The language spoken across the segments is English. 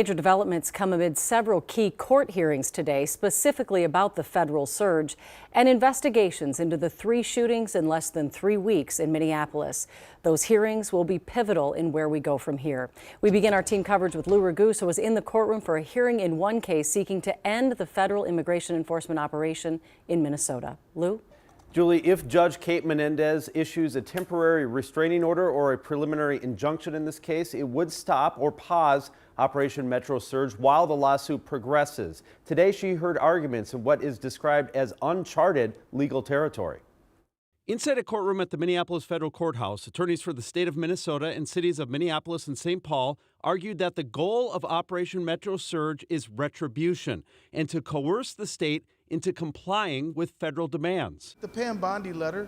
Major developments come amid several key court hearings today, specifically about the federal surge and investigations into the 3 shootings in less than 3 weeks in Minneapolis. Those hearings will be pivotal in where we go from here. We begin our team coverage with Lou Raguse, who was in the courtroom for a hearing in one case seeking to end the federal immigration enforcement operation in Minnesota. Lou? Julie, if Judge Kate Menendez issues a temporary restraining order or a preliminary injunction in this case, it would stop or pause Operation Metro Surge while the lawsuit progresses. Today, she heard arguments in what is described as uncharted legal territory. Inside a courtroom at the Minneapolis Federal Courthouse, attorneys for the state of Minnesota and cities of Minneapolis and St. Paul argued that the goal of Operation Metro Surge is retribution and to coerce the state into complying with federal demands. The Pam Bondi letter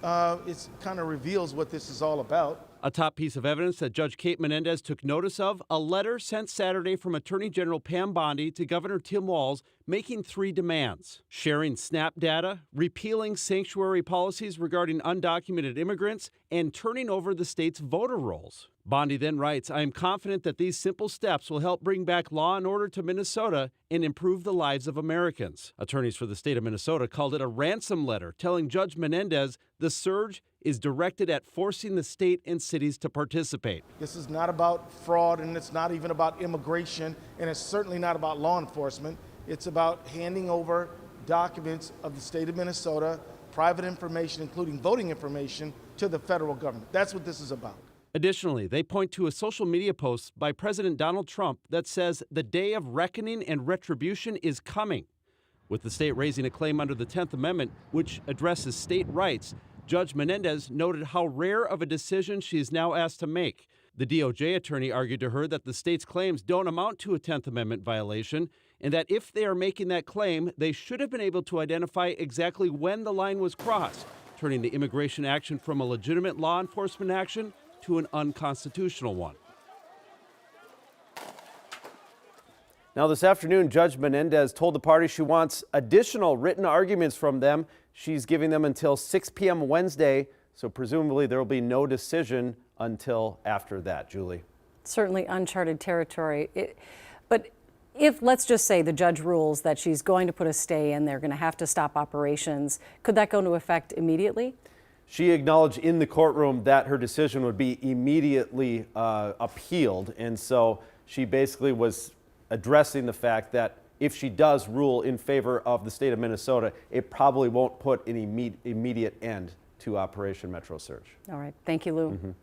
kind of reveals what this is all about. A top piece of evidence that Judge Kate Menendez took notice of, a letter sent Saturday from Attorney General Pam Bondi to Governor Tim Walz making 3 demands: sharing SNAP data, repealing sanctuary policies regarding undocumented immigrants, and turning over the state's voter rolls. Bondi then writes, "I am confident that these simple steps will help bring back law and order to Minnesota and improve the lives of Americans." Attorneys for the state of Minnesota called it a ransom letter, telling Judge Menendez the surge is directed at forcing the state and cities to participate. This is not about fraud, and it's not even about immigration, and it's certainly not about law enforcement. It's about handing over documents of the state of Minnesota, private information, including voting information, to the federal government. That's what this is about. Additionally, they point to a social media post by President Donald Trump that says the day of reckoning and retribution is coming. With the state raising a claim under the 10th Amendment, which addresses state rights, Judge Menendez noted how rare of a decision she is now asked to make. The DOJ attorney argued to her that the state's claims don't amount to a 10th Amendment violation, and that if they are making that claim, they should have been able to identify exactly when the line was crossed, turning the immigration action from a legitimate law enforcement action to an unconstitutional one. Now, this afternoon, Judge Menendez told the party she wants additional written arguments from them. She's giving them until 6 p.m. Wednesday, so presumably there will be no decision until after that, Julie. Certainly uncharted territory. But if, let's just say, the judge rules that she's going to put a stay in, they're going to have to stop operations, could that go into effect immediately? She acknowledged in the courtroom that her decision would be immediately appealed, and so she basically was addressing the fact that if she does rule in favor of the state of Minnesota, it probably won't put an immediate end to Operation Metro Surge. All right. Thank you, Lou.